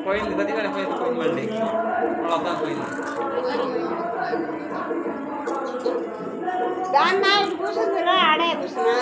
పోయింది కొద్దిగానే పోయింది మళ్ళీ వాళ్ళ పోయింది దాన్ని కూర్చుందిరా ఆడే కూర్చున్నా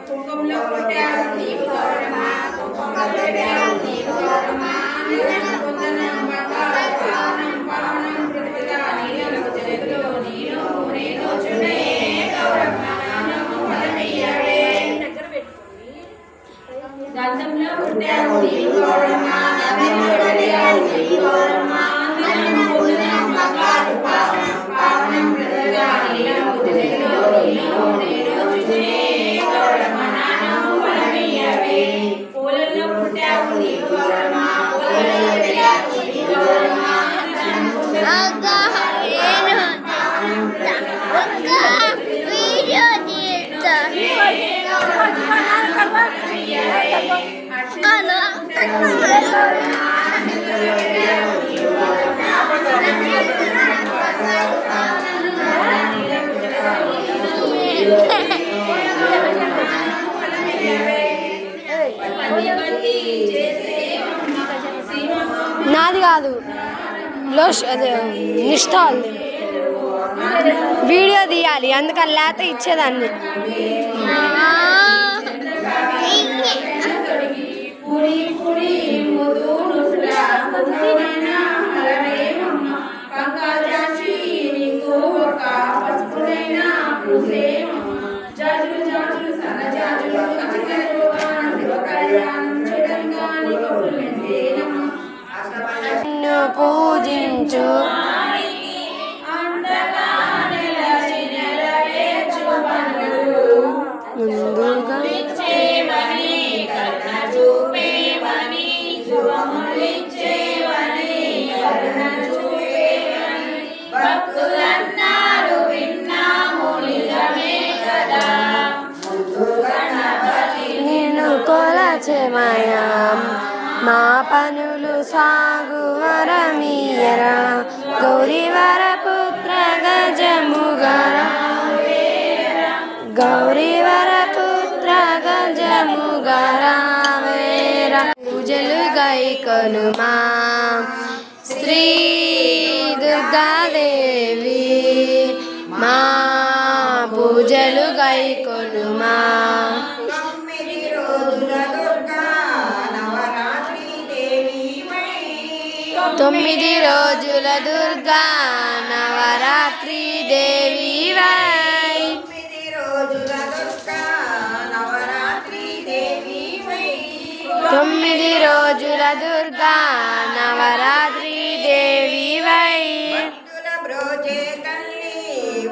కుంకుమలో కొట్టాడు నీవు గౌరమ్మా కుంకుమలో కొట్టాడు నీవు గౌరమ్మా వందనం బంగారు పావనం పావనం ప్రతిగా నీలకు జగతిలో నేను చునే గౌరమ్మా నమో పరమయ్యవే దండంలో కొట్టాడు నీవు గౌరమ్మా దండంలో కొట్టాడు నీవు గౌరమ్మా వందనం బంగారు పావనం పావనం ప్రతిగా నీలకు జగతిలో నేను చునే నాది కాదు అదే నిష్ఠాల్ వీడియో తీయాలి అందుకని లేకపోతే ఇచ్చేదాన్ని పూజించు ముందుగా నేను కొలచెమయా మా పనులు సాగు వరమీయరా గౌరీవర పుత్ర గజముగర గౌరీవర పుత్ర గజముగర వేర పూజలు గైకొనుమా శ్రీ దుర్గాదేవి మా పూజలు గైకొనుమా 9 రోజుల దుర్గా నవరాత్రి దేవి వై 9 రోజుల దుర్గా నవరాత్రి దేవి వై 9 రోజుల దుర్గా నవరాత్రి దేవి వై భక్తుల బ్రోచే తల్లి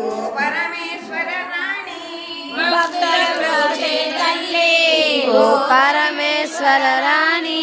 ఓ పరమేశ్వర రాణి భక్తుల బ్రోచే తల్లి ఓ పరమేశ్వర రాణి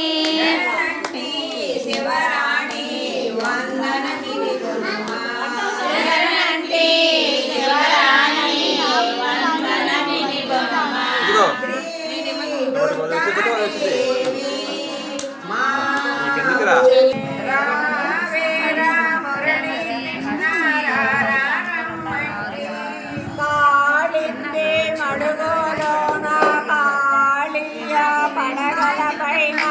పడగల పైన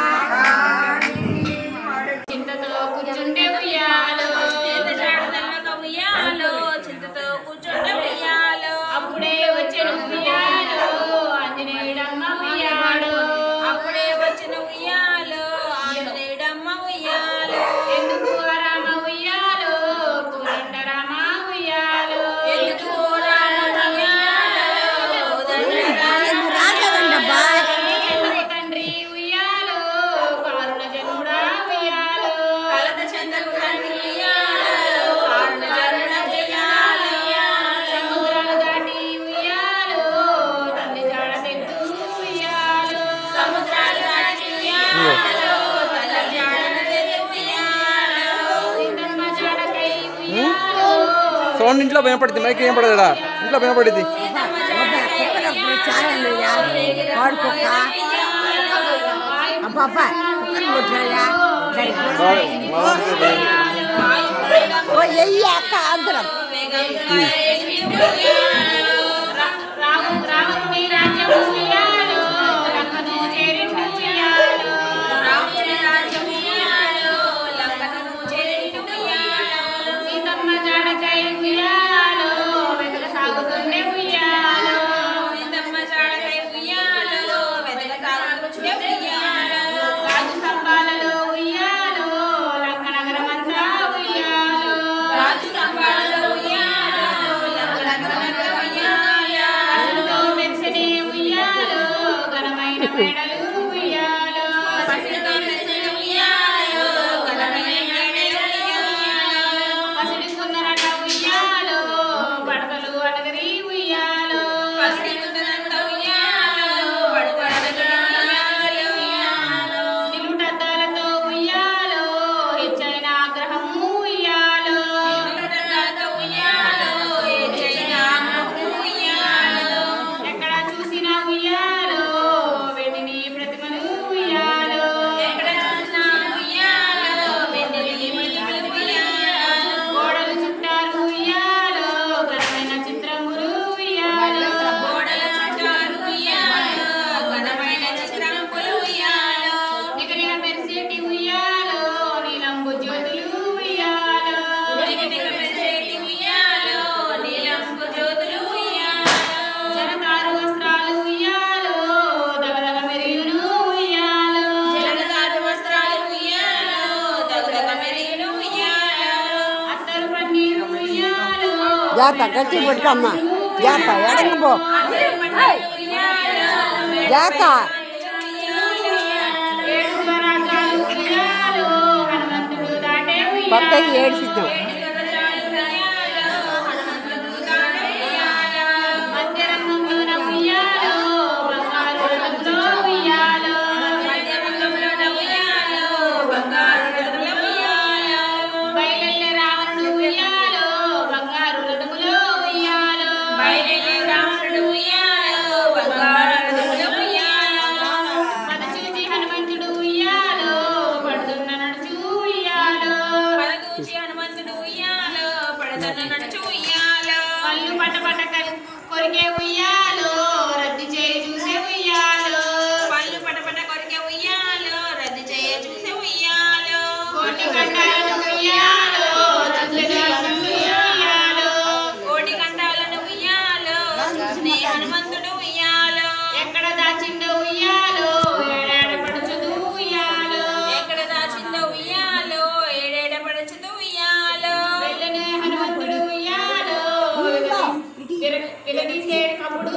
సౌండ్ ఇంట్లో వినపడుతుంది, మైక్ వినపడదా? ఇంట్లో వినపడుద్ది. జాత గట్టి పట్టుకమ్మా, జాత ఎడంగా పో, జాత పక్క ఏడ్చిద్దాం. కొరికే ఉయ్యాలో రద్దు చేయి చూసే ఉయ్యాలో, పళ్ళు పటపట కొరికే ఉయ్యాలో రద్దు చేయి చూసే ఉయ్యాలో, కోటి కండాలను ఉయ్యాలో ఉయ్యాలో, కోటి కండాలను ఉయ్యాలో చూసే హనుమంతుడు ఉయ్యాలో, ఎక్కడ దాచిందో ఉయ్యాలో ఏడేడ పడుచుదు ఉయ్యాలో, ఎక్కడ దాచిందో ఉయ్యాలో ఏడేడ పడుచుదు ఉయ్యాలో, వెళ్ళనే హనుమంతుడు ఉయ్యాలో విడదీసే కప్పుడు